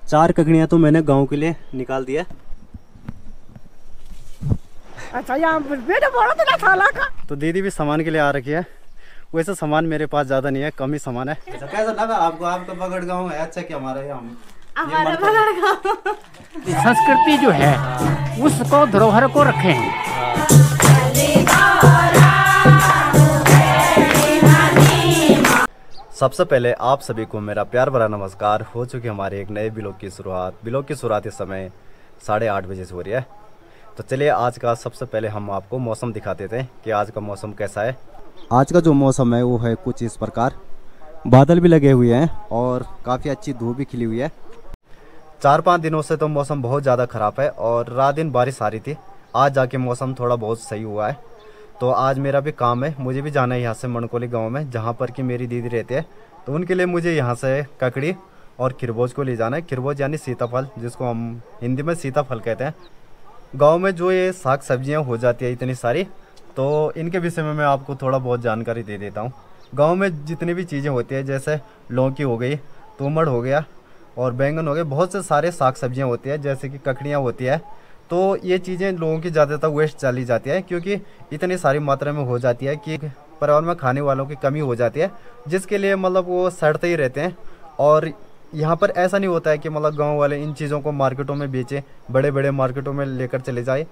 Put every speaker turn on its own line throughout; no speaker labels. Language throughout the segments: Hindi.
4 ककड़ियाँ तो मैंने गांव के लिए निकाल दिया।
अच्छा यहाँ बेटा बड़ा तो ना साला का।
तो दीदी भी सामान के लिए आ रखी है। वैसे सामान मेरे पास ज़्यादा नहीं है, कम ही सामान है। अच्छा कैसा लगा आपको? आपका बगड़ गाँव है अच्छा क्या? हमारा हमारा बगड़ गाँव
संस्कृति जो है उसको धरोहर को रखें।
सबसे पहले आप सभी को मेरा प्यार भरा नमस्कार। हो चुकी हमारे एक नए ब्लॉग की शुरुआत। ब्लॉग की शुरुआत इस समय 8:30 बजे से हो रही है। तो चलिए आज का सबसे पहले हम आपको मौसम दिखा देते हैं कि आज का मौसम कैसा है। आज का जो मौसम है वो है कुछ इस प्रकार। बादल भी लगे हुए हैं और काफ़ी अच्छी धूप भी खिली हुई है। 4-5 दिनों से तो मौसम बहुत ज़्यादा ख़राब है और रात दिन बारिश आ रही थी। आज जाके मौसम थोड़ा बहुत सही हुआ है। तो आज मेरा भी काम है, मुझे भी जाना है यहाँ से मणकोली गांव में जहाँ पर कि मेरी दीदी रहती है। तो उनके लिए मुझे यहाँ से ककड़ी और खरबूज को ले जाना है। खरबूज यानी सीताफल, जिसको हम हिंदी में सीताफल कहते हैं। गांव में जो ये साग सब्जियाँ हो जाती है इतनी सारी, तो इनके विषय में मैं आपको थोड़ा बहुत जानकारी दे देता हूँ। गाँव में जितनी भी चीज़ें होती है जैसे लौकी हो गई, तुमड़ हो गया और बैंगन हो गए, बहुत से सारे साग सब्जियाँ होती है जैसे कि ककड़ियाँ होती है। तो ये चीज़ें लोगों की ज़्यादातर वेस्ट चली जाती है क्योंकि इतनी सारी मात्रा में हो जाती है कि परिवार में खाने वालों की कमी हो जाती है, जिसके लिए मतलब वो सड़ते ही रहते हैं। और यहाँ पर ऐसा नहीं होता है कि मतलब गांव वाले इन चीज़ों को मार्केटों में बेचें, बड़े बड़े मार्केटों में लेकर चले जाए।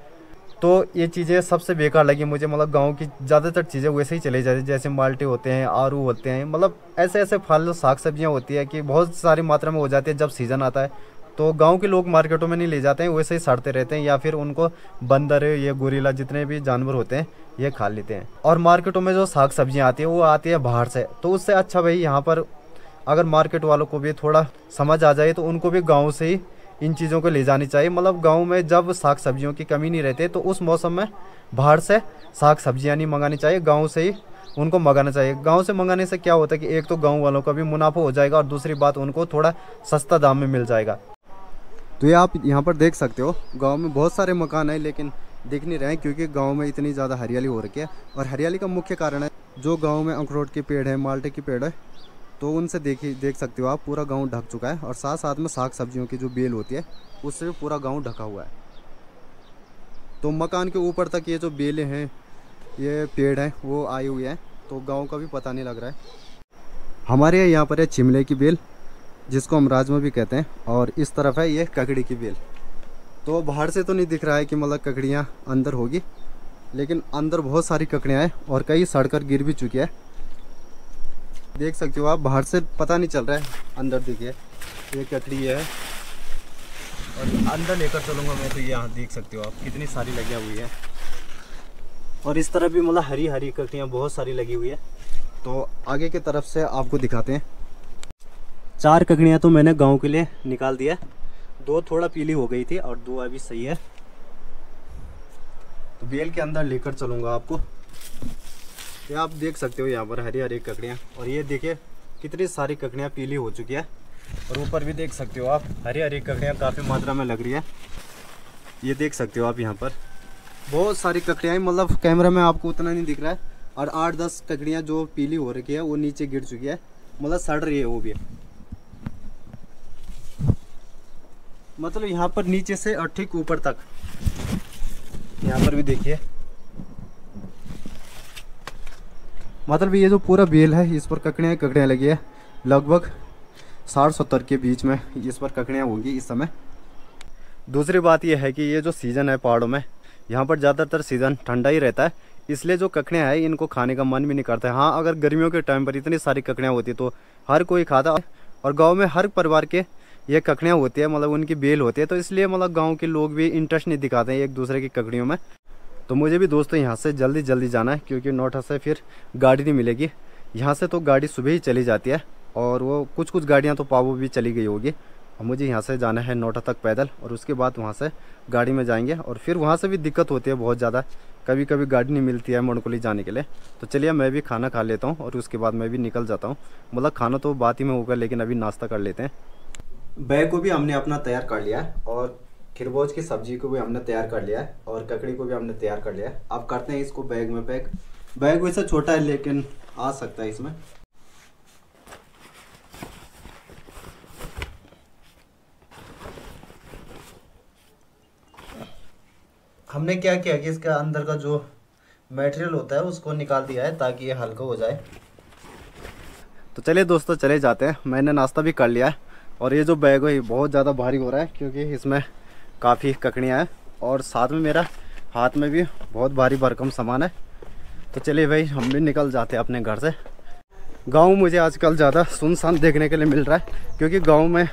तो ये चीज़ें सबसे बेकार लगी मुझे। मतलब गाँव की ज़्यादातर चीज़ें वैसे ही चली जाती है, जैसे माल्टे होते हैं, आरू होते हैं, मतलब ऐसे ऐसे फल साग सब्जियाँ होती है कि बहुत सारी मात्रा में हो जाती है। जब सीज़न आता है तो गांव के लोग मार्केटों में नहीं ले जाते हैं, वैसे ही सड़ते रहते हैं या फिर उनको बंदर ये गोरिल्ला जितने भी जानवर होते हैं ये खा लेते हैं। और मार्केटों में जो साग सब्जियां आती है वो आती है बाहर से। तो उससे अच्छा भाई यहाँ पर अगर मार्केट वालों को भी थोड़ा समझ आ जाए तो उनको भी गाँव से ही इन चीज़ों को ले जानी चाहिए। मतलब गाँव में जब साग सब्जियों की कमी नहीं रहती तो उस मौसम में बाहर से साग सब्जियाँ नहीं मंगानी चाहिए, गाँव से ही उनको मंगाना चाहिए। गांव से मंगाने से क्या होता है कि एक तो गांव वालों का भी मुनाफा हो जाएगा और दूसरी बात उनको थोड़ा सस्ता दाम में मिल जाएगा। तो ये आप यहाँ पर देख सकते हो, गांव में बहुत सारे मकान हैं लेकिन दिख नहीं रहे हैं क्योंकि गांव में इतनी ज़्यादा हरियाली हो रखी है। और हरियाली का मुख्य कारण है जो गांव में अखरोट के पेड़ है, माल्टे के पेड़ है, तो उनसे देख सकते हो आप पूरा गांव ढक चुका है। और साथ साथ में साग सब्जियों की जो बेल होती है उससे भी पूरा गाँव ढका हुआ है। तो मकान के ऊपर तक ये जो बेलें हैं, ये पेड़ हैं, वो आए हुए हैं, तो गाँव का भी पता नहीं लग रहा है। हमारे यहाँ पर है चिमले की बेल, जिसको हम राजमा भी कहते हैं, और इस तरफ है ये ककड़ी की बेल। तो बाहर से तो नहीं दिख रहा है कि मतलब ककड़ियाँ अंदर होगी, लेकिन अंदर बहुत सारी ककड़ियाँ हैं और कई सड़कर गिर भी चुकी है। देख सकते हो आप, बाहर से पता नहीं चल रहा है, अंदर देखिए ये ककड़ी है। और अंदर लेकर चलूँगा मैं तो यहाँ देख सकते हो आप कितनी सारी लगी हुई है। और इस तरफ भी मतलब हरी हरी ककड़ियाँ बहुत सारी लगी हुई है। तो आगे की तरफ से आपको दिखाते हैं। 4 ककड़ियाँ तो मैंने गांव के लिए निकाल दिया। 2 थोड़ा पीली हो गई थी और 2 अभी सही है। तो बेल के अंदर लेकर चलूँगा आपको। ये आप देख सकते हो यहाँ पर हरी हरी ककड़ियाँ, और ये देखिए कितनी सारी ककड़ियाँ पीली हो चुकी है। और ऊपर भी देख सकते हो आप हरी हरी ककड़ियाँ काफ़ी मात्रा में लग रही है। ये देख सकते हो आप यहाँ पर बहुत सारी ककड़ियाँ, मतलब कैमरा में आपको उतना नहीं दिख रहा है। और 8-10 ककड़ियाँ जो पीली हो रखी है वो नीचे गिर चुकी है, मतलब सड़ रही है वो भी। मतलब यहाँ पर नीचे से और ठीक ऊपर तक, यहाँ पर भी देखिए, मतलब ये जो पूरा बेल है इस पर ककड़ियाँ लगी है। लगभग 60-70 के बीच में इस पर ककड़ियाँ होंगी इस समय। दूसरी बात यह है कि ये जो सीज़न है पहाड़ों में, यहाँ पर ज़्यादातर सीज़न ठंडा ही रहता है, इसलिए जो ककड़ियाँ हैं इनको खाने का मन भी नहीं करता है। हाँ, अगर गर्मियों के टाइम पर इतनी सारी ककड़ियाँ होती तो हर कोई खाता। और गाँव में हर परिवार के ये ककड़ियाँ होती है, मतलब उनकी बेल होती है, तो इसलिए मतलब गांव के लोग भी इंटरेस्ट नहीं दिखाते हैं एक दूसरे की ककड़ियों में। तो मुझे भी दोस्तों यहाँ से जल्दी जल्दी जाना है क्योंकि नौठा से फिर गाड़ी नहीं मिलेगी। यहाँ से तो गाड़ी सुबह ही चली जाती है और वो कुछ गाड़ियाँ तो पावो भी चली गई होगी। और मुझे यहाँ से जाना है नौठा तक पैदल, और उसके बाद वहाँ से गाड़ी में जाएंगे। और फिर वहाँ से भी दिक्कत होती है बहुत ज़्यादा, कभी कभी गाड़ी नहीं मिलती है मणकोली जाने के लिए। तो चलिए मैं भी खाना खा लेता हूँ और उसके बाद मैं भी निकल जाता हूँ। मतलब खाना तो बात ही में होगा, लेकिन अभी नाश्ता कर लेते हैं। बैग को भी हमने अपना तैयार कर लिया है और खरबूज की सब्जी को भी हमने तैयार कर लिया है और ककड़ी को भी हमने तैयार कर लिया है। अब करते हैं इसको बैग में पैक। बैग वैसे छोटा है लेकिन आ सकता है इसमें। हमने क्या किया कि इसका अंदर का जो मटेरियल होता है उसको निकाल दिया है ताकि ये हल्का हो जाए। तो चलिए दोस्तों चले जाते हैं। मैंने नाश्ता भी कर लिया है और ये जो बैग है बहुत ज़्यादा भारी हो रहा है क्योंकि इसमें काफ़ी ककड़ियाँ हैं और साथ में मेरा हाथ में भी बहुत भारी भरकम सामान है। तो चलिए भाई हम भी निकल जाते हैं अपने घर से। गांव मुझे आजकल ज़्यादा सुनसान देखने के लिए मिल रहा है क्योंकि गांव में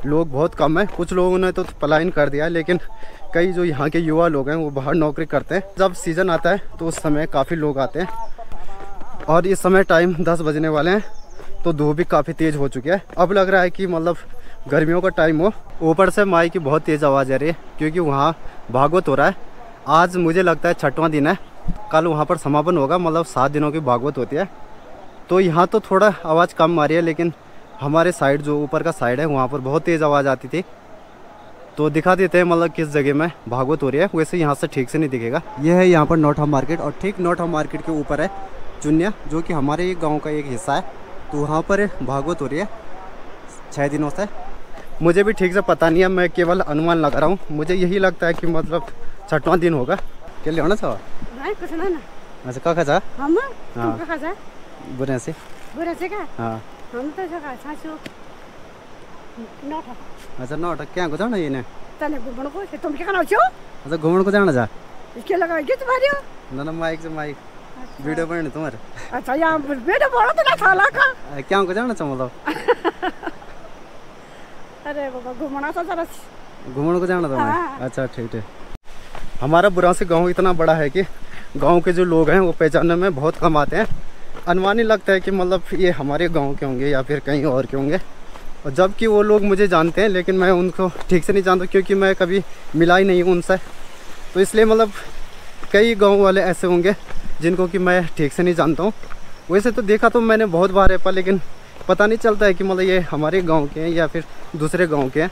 लोग बहुत कम हैं। कुछ लोगों ने तो पलायन कर दिया है, लेकिन कई जो यहाँ के युवा लोग हैं वो बाहर नौकरी करते हैं। जब सीज़न आता है तो उस समय काफ़ी लोग आते हैं और इस समय टाइम 10 बजने वाले हैं तो धूप भी काफ़ी तेज़ हो चुकी है। अब लग रहा है कि मतलब गर्मियों का टाइम हो। ऊपर से माई की बहुत तेज़ आवाज़ आ रही है क्योंकि वहाँ भागवत हो रहा है। आज मुझे लगता है 6वां दिन है, कल वहाँ पर समापन होगा, मतलब 7 दिनों की भागवत होती है। तो यहाँ तो थोड़ा आवाज़ कम आ रही है, लेकिन हमारे साइड जो ऊपर का साइड है वहाँ पर बहुत तेज़ आवाज़ आती थी। तो दिखा देते हैं मतलब किस जगह में भागवत हो रही है। वैसे यहाँ से ठीक से नहीं दिखेगा। यह है यहाँ पर नौठा मार्केट और ठीक नौठा मार्केट के ऊपर है चुनिया, जो कि हमारे गाँव का एक हिस्सा है। तो वहाँ पर भागवत हो रही है 6 दिनों से। मुझे भी ठीक से पता नहीं है, मैं केवल अनुमान लगा रहा हूँ। मुझे यही लगता है कि मतलब 6वां दिन होगा। क्या ले होना चाहो?
नहीं कुछ नहीं ना।
अच्छा क्या खा
हम
हाँ।
तुम खा
बुरे से
बुरा से का
हाँ।
हम तो जगह सासू नौठा
अच्छा नौठा क्या को जाना ये ने?
तने घुमण को तुम क्या खाना छो?
अच्छा घूमने को जाना जा?
इसके लगा के तुम्हारी हो?
ना माइक से माइक वीडियो बनने तुम्हारे।
अच्छा यहाँ बेटा बड़ा तो ना साला का
क्या को जाना चाहो मतलब?
अरे बाबा घुमना तो जरा
घूमने को जाना तुम्हें?
हाँ।
अच्छा ठीक है। हमारा बुरासी गांव इतना बड़ा है कि गांव के जो लोग हैं वो पहचानने में बहुत कम आते हैं। अनुमान ही लगता है कि मतलब ये हमारे गांव के होंगे या फिर कहीं और के होंगे, और जबकि वो लोग मुझे जानते हैं लेकिन मैं उनको ठीक से नहीं जानता क्योंकि मैं कभी मिला ही नहीं हूँ उनसे। तो इसलिए मतलब कई गाँव वाले ऐसे होंगे जिनको कि मैं ठीक से नहीं जानता हूँ। वैसे तो देखा तो मैंने बहुत बार है पर लेकिन पता नहीं चलता है कि मतलब ये हमारे गाँव के हैं या फिर दूसरे गाँव के हैं।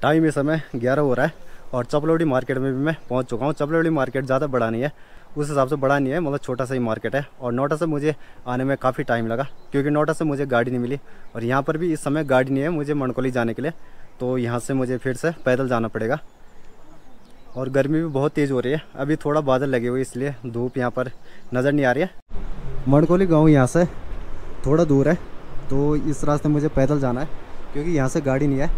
टाइम इस समय 11 हो रहा है और चपलोड़ी मार्केट में भी मैं पहुंच चुका हूं। चपलोड़ी मार्केट ज़्यादा बड़ा नहीं है, उस हिसाब से बड़ा नहीं है, मतलब छोटा सा ही मार्केट है। और नोटा से मुझे आने में काफ़ी टाइम लगा क्योंकि नोटा से मुझे गाड़ी नहीं मिली और यहाँ पर भी इस समय गाड़ी नहीं है मुझे मणकोली जाने के लिए। तो यहाँ से मुझे फिर से पैदल जाना पड़ेगा और गर्मी भी बहुत तेज़ हो रही है। अभी थोड़ा बादल लगे हुए इसलिए धूप यहाँ पर नज़र नहीं आ रही है। मणकोली गाँव यहाँ से थोड़ा दूर है तो इस रास्ते मुझे पैदल जाना है क्योंकि यहाँ से गाड़ी नहीं है।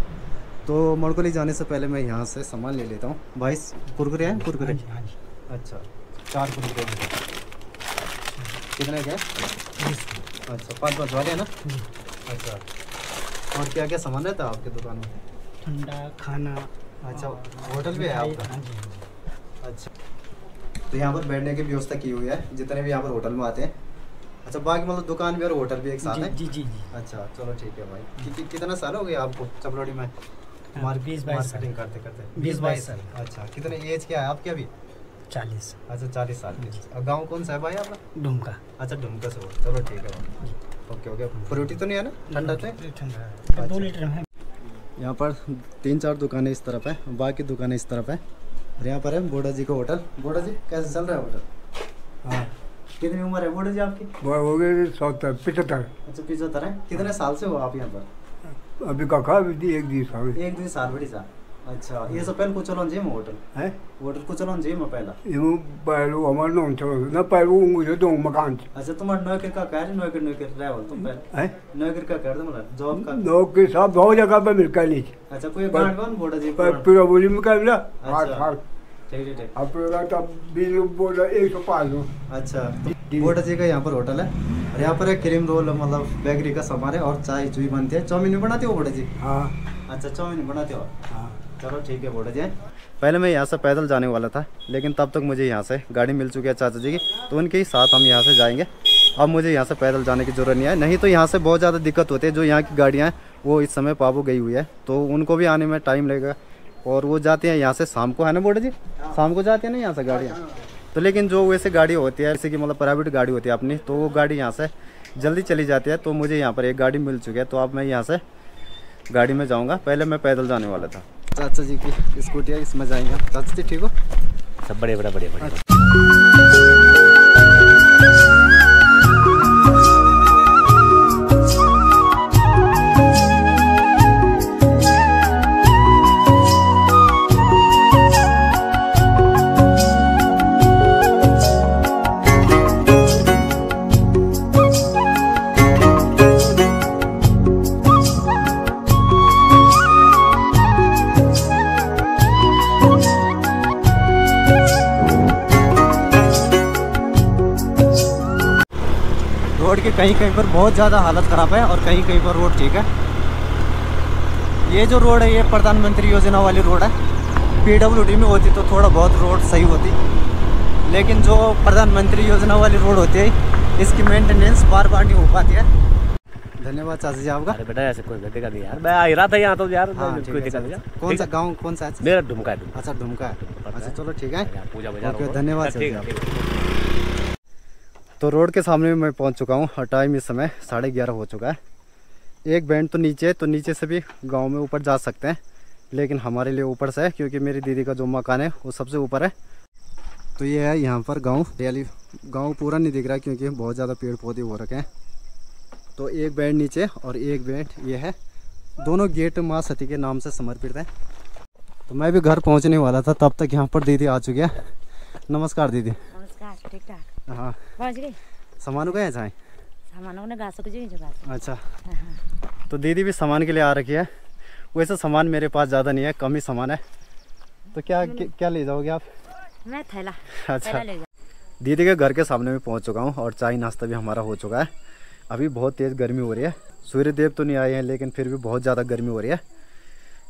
तो मणकोली जाने से पहले मैं यहाँ से सामान ले लेता हूँ। भाई कुरकुरे हैं? कुरकुरे अच्छा 4 कुरकुरे कितने के? अच्छा 5 वाले हैं ना? अच्छा और क्या क्या सामान रहता है आपके दुकान में?
ठंडा खाना।
अच्छा होटल भी है आपका? अच्छा तो यहाँ पर बैठने की व्यवस्था की हुई है जितने भी यहाँ पर होटल में आते हैं। अच्छा बाकी मतलब दुकान भी और होटल भी एक साथ है?
जी जी जी।
अच्छा चलो ठीक है भाई। कितना साल हो गया आपको चपलोड़ी में
20-22
मार्केटिंग करते करते?
20-22 साल।
अच्छा कितने एज क्या है आपकी अभी?
40
अच्छा 40 साल की। और गांव कौन सा है भाई आपका?
ढूंढा।
अच्छा ढुमका से हो। चलो ठीक है भाई। Okay okay. फ्रूटी तो नहीं है ना? ठंडा तो है?
ठंडा 2 लीटर में।
यहाँ पर 3-4 दुकानें इस तरफ है, बाकी दुकानें इस तरफ है। और यहाँ पर है बोडा जी का होटल। बोडा जी कैसे चल रहा है होटल? हाँ कितनी उम्र है बोडा जी आपकी?
हो गए 75।
अच्छा 75 है। कितने साल से हो आप यहाँ पर?
अभी काका भी एक दिन साल
1-2 साल बड़ी सा। अच्छा ये सब पहले कुछ जी में होटल
है
होटल कुछ जी में पहला
ये पहलू हमारे नौन चलो ना पहलू मुझे दो मकान
अच्छा तुम्हारे नौकर का कह रहे नौकर रहे तुम पहले
है
नौकर का कर दो मतलब जॉब का
लोग के साथ बहुत जगह पे मिल कर ली
अच्छा कोई गांड कौन बोला जी
पर पूरा बोली में कर लिया
अच्छा।
हाथ
ठीक ठीक
अब पूरा तब बिल बोला 105
अच्छा बोडा जी का यहाँ पर होटल है और यहाँ पर एक क्रीम रोल मतलब बेकरी का सामान है और चाय चुई बनती है। चाउमीन भी बनाते हो बोडा जी?
हाँ
अच्छा चाउमीन बनाते हो?
हाँ
चलो ठीक है बोडा जी। पहले मैं यहाँ से पैदल जाने वाला था लेकिन तब तक मुझे यहाँ से गाड़ी मिल चुकी है चाचा जी की, तो उनके ही साथ हम यहाँ से जाएंगे। अब मुझे यहाँ से पैदल जाने की ज़रूरत नहीं है, नहीं तो यहाँ से बहुत ज़्यादा दिक्कत होती है। जो यहाँ की गाड़ियाँ हैं वो इस समय पाबू गई हुई है तो उनको भी आने में टाइम लगेगा और वो जाते हैं यहाँ से शाम को, है ना बोडा जी? शाम को जाते हैं ना यहाँ से गाड़ियाँ। तो लेकिन जो वैसे गाड़ी होती है जैसे कि मतलब प्राइवेट गाड़ी होती है अपनी, तो वो गाड़ी यहाँ से जल्दी चली जाती है। तो मुझे यहाँ पर एक गाड़ी मिल चुकी है तो अब मैं यहाँ से गाड़ी में जाऊँगा। पहले मैं पैदल जाने वाला था। चाचा जी की स्कूटी है इसमें जाएंगे। चाचा जी ठीक हो?
सब बढ़िया।
रोड की कहीं कहीं पर बहुत ज़्यादा हालत ख़राब है और कहीं कहीं पर रोड ठीक है। ये जो रोड है ये प्रधानमंत्री योजना वाली रोड है। PWD में होती तो थोड़ा बहुत रोड सही होती, लेकिन जो प्रधानमंत्री योजना वाली रोड होती है इसकी मेंटेनेंस बार बार नहीं हो पाती है। धन्यवाद चाचा जी आपका।
अरे बेटा ऐसे कोई दिक्कत नहीं यार, मैं आ ही रहा था यहाँ तो यार।
हाँ,
कोई दिक्कत नहीं।
कौन सा गांव कौन सा है?
मेरा ढुमका है।
अच्छा ढुमका है। अच्छा चलो ठीक है,
पूजा बाजार।
ओके धन्यवाद चाचा जी
ठीक
आपका।
है।
तो रोड के सामने मैं पहुंच चुका हूं और टाइम इस समय 11:30 हो चुका है। एक बैंड तो नीचे से भी गांव में ऊपर जा सकते हैं, लेकिन हमारे लिए ऊपर से है क्योंकि मेरी दीदी का जो मकान है वो सबसे ऊपर है। तो ये है यहाँ पर गांव। रियली गांव पूरा नहीं दिख रहा क्योंकि बहुत ज़्यादा पेड़ पौधे हो रखे हैं। तो एक बैंड नीचे और एक बैंड ये है। दोनों गेट माँ सती के नाम से समर्पित हैं। तो मैं भी घर पहुँचने वाला था, तब तक यहाँ पर दीदी आ चुकी है। नमस्कार दीदी।
नमस्कार, ठीक ठाक
हाँ
पहुँच गए।
सामान गए जाए?
सामानों ने घासों को
अच्छा, तो दीदी भी सामान के लिए आ रखी है। वैसे सामान मेरे पास ज़्यादा नहीं है, कम ही सामान है। तो क्या ले जाओगे आप?
मैं थैला।
अच्छा, दीदी के घर के सामने में पहुंच चुका हूं और चाय नाश्ता भी हमारा हो चुका है। अभी बहुत तेज़ गर्मी हो रही है। सूर्य देव तो नहीं आए हैं, लेकिन फिर भी बहुत ज़्यादा गर्मी हो रही है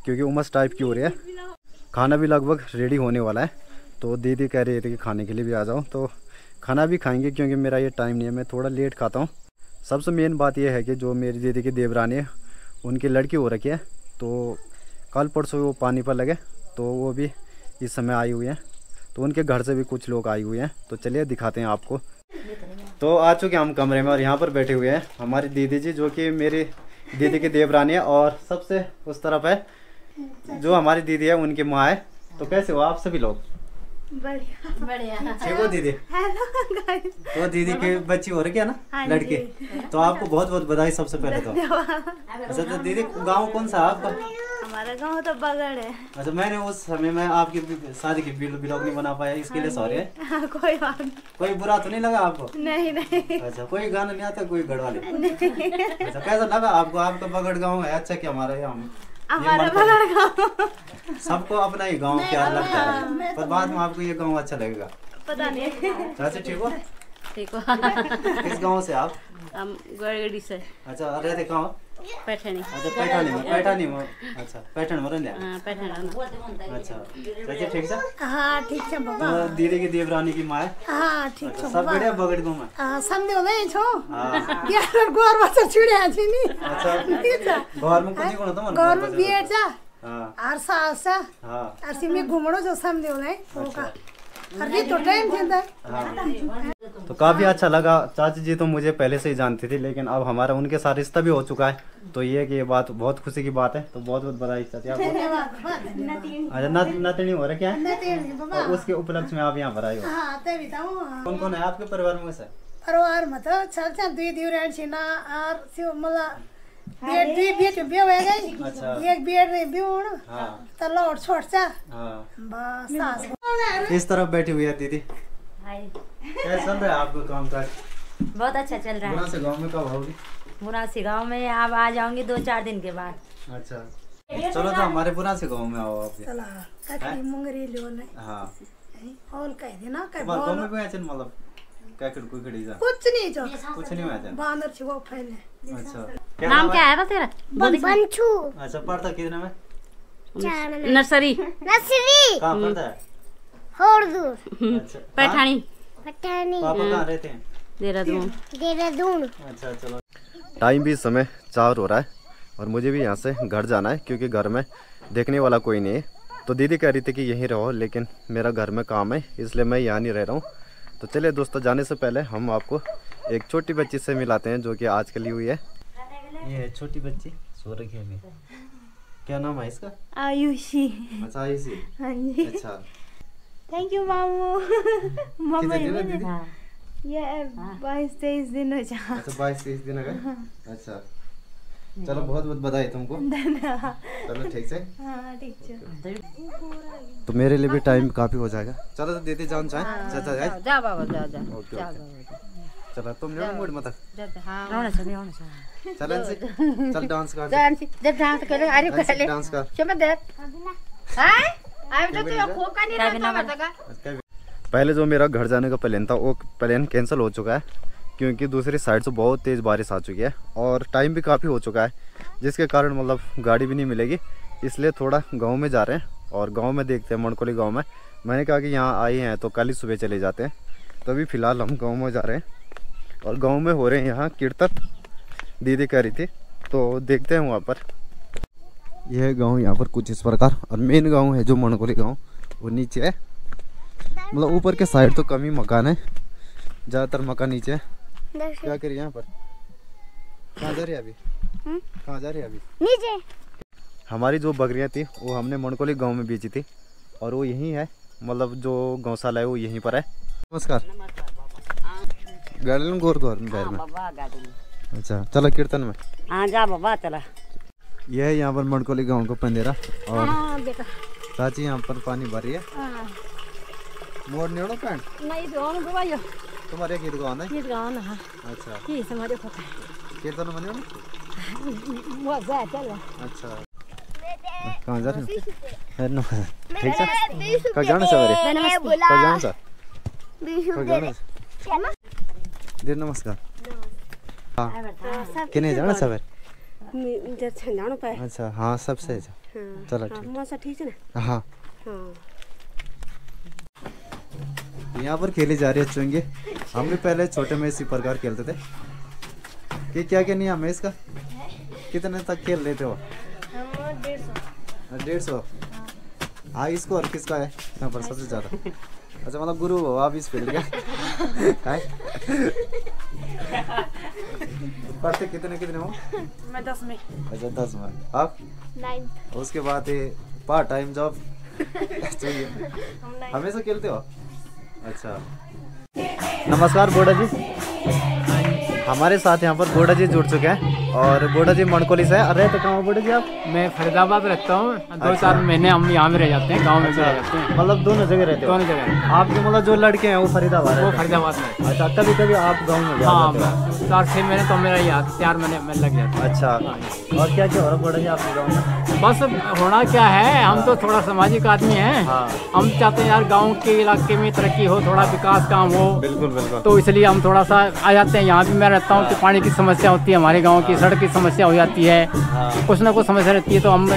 क्योंकि उमस टाइप की हो रही है। खाना भी लगभग रेडी होने वाला है। तो दीदी कह रही थी कि खाने के लिए भी आ जाऊँ, तो खाना भी खाएँगे क्योंकि मेरा ये टाइम नहीं है, मैं थोड़ा लेट खाता हूँ। सबसे मेन बात यह है कि जो मेरी दीदी की देवरानी है उनकी लड़की हो रखी है, तो कल परसों वो पानी पर लगे, तो वो भी इस समय आई हुई हैं। तो उनके घर से भी कुछ लोग आए हुए हैं, तो चलिए दिखाते हैं आपको। तो आ चुके हम कमरे में और यहाँ पर बैठे हुए हैं हमारी दीदी जी, जो कि मेरी दीदी की देवरानी है, और सबसे उस तरफ है जो हमारी दीदी है उनकी माँ है। तो कैसे हो आप सभी लोग?
बढ़िया
ठीक हो दीदी? तो दीदी की बच्ची हो रही है ना, लड़की। तो आपको बहुत बहुत बधाई सबसे पहले तो। अच्छा, तो दीदी गांव कौन सा है आपका?
हमारा गांव तो बगड़ है।
अच्छा, मैंने उस समय में आपकी शादी की ब्लॉग नहीं बना पाया, इसके लिए सॉरी है।
कोई बात नहीं।
कोई बुरा तो नहीं लगा आपको?
नहीं।
अच्छा, कोई गाना नहीं आता कोई गढ़वाली? अच्छा, कैसा लगा आपको? आपका बगड़ गाँव है अच्छा कि हमारा
हमारा बगड़ गाँव
सबको अपना ही गाँव प्यार लगता है, पर बाद में आपको ये गाँव अच्छा लगेगा।
पता नहीं।
चाची ठीक हो?
ठीक हो।
किस गाँव से आप?
हम गड़गड़ी से।
अच्छा, रहते कहाँ?
पैठनी।
अच्छा, पैठानी में। अच्छा, पैठन में रहते हैं।
पैठन।
अच्छा, चाची ठीक है?
हाँ ठीक है बाबा।
तो दीदी की देवरानी की माँ है?
हाँ ठीक
अच्छा,
है
सब बढ़िया बगड़ गाँव में?
हाँ समझो नहीं छो।
हाँ।
यार गोर बच्चा छुड़े छी नी।
अच्छा, घर में कुछ कोण त मन?
गोर में बिएट जा।
हाँ।
आरसा आरसा।
हाँ।
आरसी में घुमड़ो जो समझो नहीं होगा। अरे तो टाइम थी।
हाँ। तो काफ़ी अच्छा लगा। चाची जी तो मुझे पहले से ही जानती थी, लेकिन अब हमारा उनके साथ रिश्ता भी हो चुका है, तो ये कि ये बात बहुत खुशी की बात है। तो बहुत बहुत बधाई चाची आपको। अच्छा, नतनी हो रहा क्या है? और उसके उपलक्ष्य में आप यहाँ पर आए हो?
हाँ तभी तो।
कौन कौन है आपके परिवार में? वैसे
परिवार में तो चलते दुई दिउरानी छिना और त्यो मला बेट दुई बेट बियो है गई।
अच्छा।
एक बेट रे बिउण।
हाँ।
त लौट छोड़चा।
हाँ।
बस सास।
इस तरफ बैठी हुई है दीदी।
हाय,
कैसा चल रहा है आपका काम काज?
बहुत अच्छा चल रहा है।
से गाँव में कब आओगी?
बुनासी गांव में अब आ जाऊंगी 2-4 दिन के बाद।
अच्छा, चलो तो हमारे बुरा से गाँव में आओ आप।
चला ककड़ी मुंगरी लो नहीं।
हाँ।
और कह देना कह
गाँव
बोल
में कोई ऐसे मतलब क्या कर कोई खड़ी जा?
कुछ नहीं जो
कुछ नहीं हुआ था।
बांदर छी वो फैले।
अच्छा,
नाम क्या है तेरा?
बंचू।
अच्छा, पढ़ता कितने में?
नर्सरी।
कहाँ पढ़ता है?
होड़दूर।
अच्छा,
पैठानी।
पापा कहाँ रहते हैं?
देहरादून।
अच्छा, चलो। टाइम भी समय 4 हो रहा है और मुझे भी यहाँ से घर जाना है क्योंकि घर में देखने वाला कोई नहीं है। तो दीदी कह रही थी कि यहीं रहो, लेकिन मेरा घर में काम है इसलिए मैं यहाँ नहीं रह रहा हूँ। तो चलिए दोस्तों, जाने से पहले हम आपको एक छोटी बच्ची से मिलाते हैं जो कि आज कल हुई है। ये है छोटी बच्ची, सो रखी है। क्या नाम है इसका?
आयुषी।
अच्छा, आयुषी।
हाँ जी।
अच्छा,
थैंक यू मामू।
कितने दिन है दीदी?
ये 22-23 दिन हो जा।
अच्छा, 22-23 दिन है। अच्छा, चलो बहुत बहुत बधाई तुमको। चलो ठीक से।
हाँ ठीक है।
तो मेरे लिए भी टाइम काफी हो जाएगा। चलो तो दीदी जान चाहे चाचा जाए।
जा बाबा जा जा।
ओके चलो, तुम लोग मूड मत।
हां रोना से।
चल से चल डांस कर।
जब डांस करे अरे पहले
डांस कर।
चल दे। हां आई तो तू खोका नहीं रहता का।
पहले जो मेरा घर जाने का प्लान था वो प्लान कैंसिल हो चुका है क्योंकि दूसरी साइड से बहुत तेज़ बारिश आ चुकी है और टाइम भी काफ़ी हो चुका है, जिसके कारण मतलब गाड़ी भी नहीं मिलेगी। इसलिए थोड़ा गांव में जा रहे हैं और गांव में देखते हैं मणकोली गांव में। मैंने कहा कि यहाँ आए हैं तो कल ही सुबह चले जाते हैं, तो अभी फ़िलहाल हम गांव में जा रहे हैं और गांव में हो रहे हैं यहाँ कीर्तन, दीदी कह रही थी, तो देखते हैं वहाँ पर। यह गांव यहाँ पर कुछ इस प्रकार, और मेन गांव है जो मणकोली गांव वो नीचे है, मतलब ऊपर के साइड तो कम ही मकान है, ज़्यादातर मकान नीचे है। क्या करिए यहाँ पर? कहाँ जा रही है अभी? कहाँ जा रही है अभी?
नीचे। हमारी
जो बकरियाँ थी वो हमने मणकोली गांव में बेची थी और वो यहीं है, मतलब जो गौशाला है वो यहीं पर है। नमस्कार। गार्डन गोर गोर घर में। अच्छा चलो कीर्तन में।
हाँ जा बाबा चला।
यह है यहाँ पर मणकोली गांव का पंदेरा और चाची यहाँ पर पानी भर रही है। मोड़ नहीं होना पैंट?
नहीं दोनों दवाइयो।
तुम्हारे गीत गाना है?
गीत गाना है।
अच्छा।
ठीक हमारे पता है।
कीर्तन में नहीं होना?
वो जा चल।
अच्छा। कहाँ जा रहे हो? ठीक है। कहाँ जाना सवेरे? कहाँ जाना सा? कहाँ जाना? देर नमस्कार। हाँ। किन्हें जाना सवेरे?
जाना पाए।
अच्छा हाँ सबसे चलो
ठीक है ना।
हाँ यहाँ पर खेली जा रही है चुंगे। हम भी पहले छोटे में इसी प्रकार खेलते थे। कि क्या क्या नियम है इसका? कितने तक खेल लेते हो? 150। हाँ इसको और किसका है यहाँ पर सबसे ज़्यादा? अच्छा मतलब गुरु हो आप इस फील्ड के? पढ़ते कितने हो?
मैं 10 में।
अच्छा 10 में। आप?
9।
उसके बाद ये पार्ट टाइम जॉब चाहिए। हमेशा खेलते हो? अच्छा। नमस्कार बोडा जी। हमारे साथ यहाँ पर बोडा जी जुड़ चुके हैं और बोडा जी मणकोली से रहते तो कहाँ बोडा जी आप?
मैं फरीदाबाद रहता हूँ। 2-4 महीने हम यहाँ में रह जाते हैं, गांव में भी रह जाते हैं।
मतलब दोनों जगह रहते हो?
दोनों जगह।
आपके मतलब जो लड़के हैं वो फरीदाबाद?
वो फरीदाबाद में।
अच्छा कभी कभी आप गाँव में जाते हो?
4-6 महीने तो मेरा याद 4 महीने में लग जाता है।
अच्छा और क्या क्या हो रहा बोडा जी आपके गाँव में?
बस होना क्या है, हम तो थोड़ा सामाजिक आदमी हैं। हम चाहते हैं यार गांव के इलाके में तरक्की हो, थोड़ा विकास काम हो।
बिल्कुल बिल्कुल।
तो इसलिए हम थोड़ा सा आ जाते हैं। यहाँ भी मैं रहता हूँ तो पानी की समस्या होती है हमारे गांव की, सड़क की समस्या हो जाती है, कुछ ना कुछ समस्या रहती है, तो हम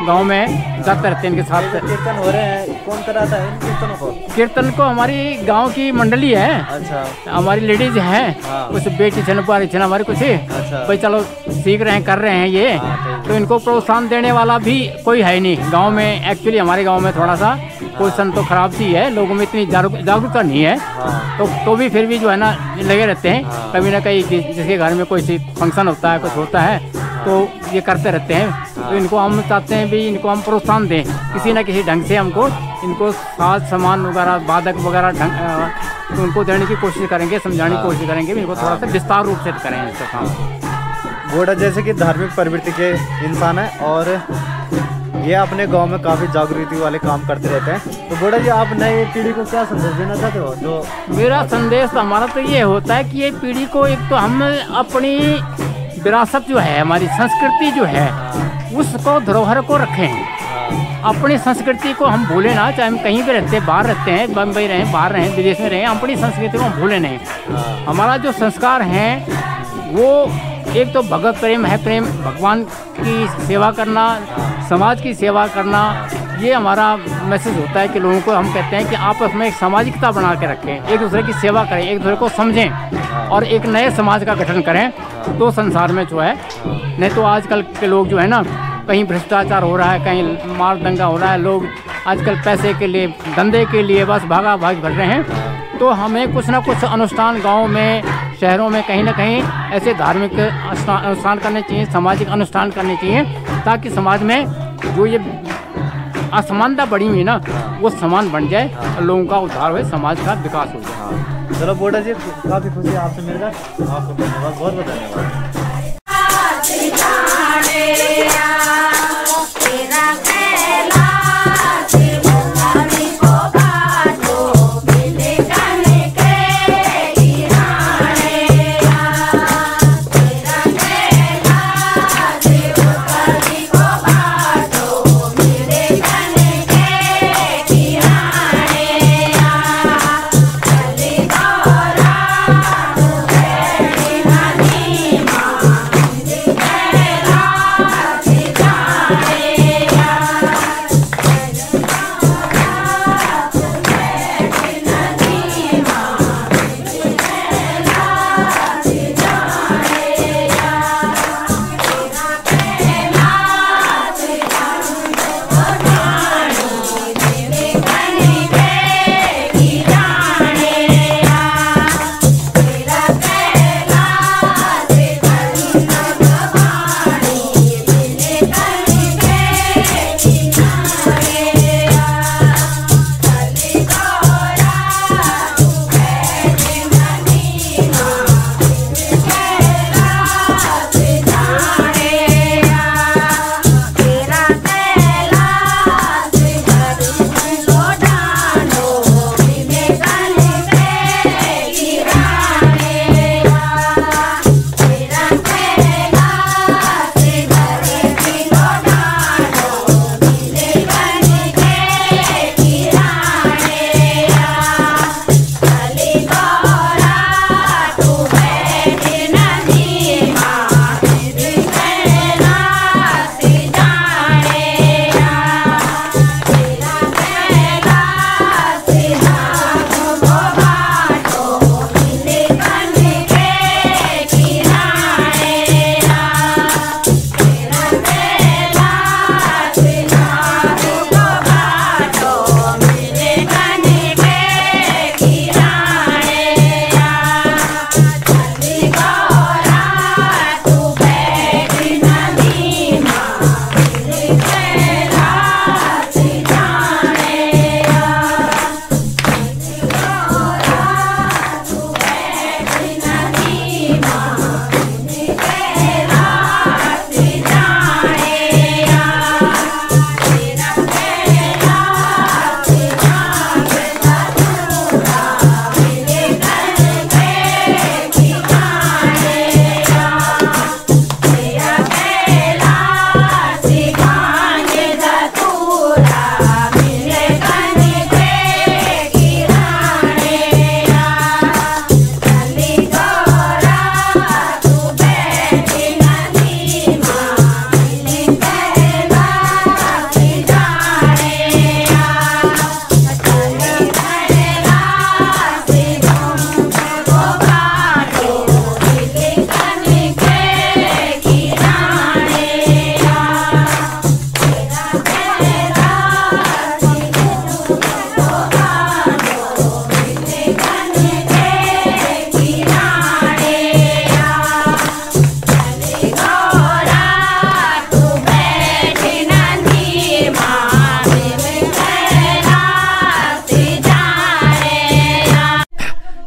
गांव में जाते रहते हैं इनके साथ।
कीर्तन हो रहे हैं, कौन कराता है इन कीर्तनों को?
कीर्तन को हमारी गांव की मंडली है।
अच्छा।
हमारी लेडीज हैं, कुछ बेटी छन हमारी कुछ भाई चलो सीख रहे हैं, कर रहे हैं ये। तो इनको प्रोत्साहन देने वाला भी कोई है नहीं गांव में। एक्चुअली हमारे गांव में थोड़ा सा पोजीशन तो खराब सी है, लोगों में इतनी जागरूकता नहीं है। तो भी फिर भी जो है ना लगे रहते हैं, कभी ना कहीं जिसके घर में कोई सी फंक्शन होता है, कुछ होता है तो ये करते रहते हैं। तो इनको हम चाहते हैं भी इनको हम प्रोत्साहन दें किसी न किसी ढंग से। हमको इनको साज सामान वगैरह वादक वगैरह तो उनको देने की कोशिश करेंगे, समझाने की कोशिश करेंगे, इनको थोड़ा सा विस्तार रूप से करें इसका काम।
बोडा जैसे कि धार्मिक प्रवृत्ति के इंसान है और ये अपने गांव में काफ़ी जागृति वाले काम करते रहते हैं। तो बोडा जी आप नई पीढ़ी को क्या संदेश देना चाहते हो? जो
मेरा संदेश हमारा तो ये होता है कि ये पीढ़ी को एक तो हम अपनी विरासत जो है, हमारी संस्कृति जो है उसको धरोहर को रखें। अपनी संस्कृति को हम भूलें ना, चाहे हम कहीं भी रहते हैं, बाहर रहते हैं, बम्बई रहें, बाहर रहें, विदेश में रहें, अपनी संस्कृति को हम भूलें नहीं। हमारा जो संस्कार है वो एक तो भगवत प्रेम है, प्रेम भगवान की सेवा करना, समाज की सेवा करना, ये हमारा मैसेज होता है कि लोगों को हम कहते हैं कि आपस में एक सामाजिकता बना के रखें, एक दूसरे की सेवा करें, एक दूसरे को समझें और एक नए समाज का गठन करें। तो संसार में जो है, नहीं तो आजकल के लोग जो है ना, कहीं भ्रष्टाचार हो रहा है, कहीं मार दंगा हो रहा है, लोग आजकल पैसे के लिए, धंधे के लिए बस भागा भाग कर रहे हैं। तो हमें कुछ ना कुछ अनुष्ठान गांव में, शहरों में कहीं ना कहीं ऐसे धार्मिक अनुष्ठान करने चाहिए, सामाजिक अनुष्ठान करने चाहिए, ताकि समाज में जो ये असमानता बढ़ी हुई ना वो समान बन जाए और लोगों का उद्धार हो, समाज का विकास हो जाए।
चलो बोडा जी काफ़ी खुशी है आपसे मिलकर, आपको धन्यवाद, बहुत बहुत धन्यवाद।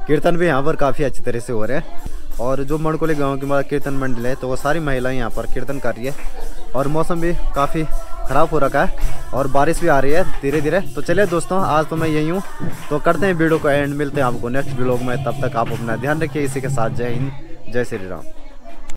कीर्तन भी यहाँ पर काफ़ी अच्छी तरह से हो रहे हैं। और जो मणकोली गांव की कीर्तन मंडल है तो वो सारी महिलाएं यहाँ पर कीर्तन कर रही है। और मौसम भी काफ़ी ख़राब हो रखा है और बारिश भी आ रही है धीरे धीरे। तो चलिए दोस्तों, आज तो मैं यही हूँ, तो करते हैं वीडियो को एंड, मिलते हैं आपको नेक्स्ट व्लॉग में। तब तक आप अपना ध्यान रखिए। इसी के साथ जय हिंद, जय श्री राम।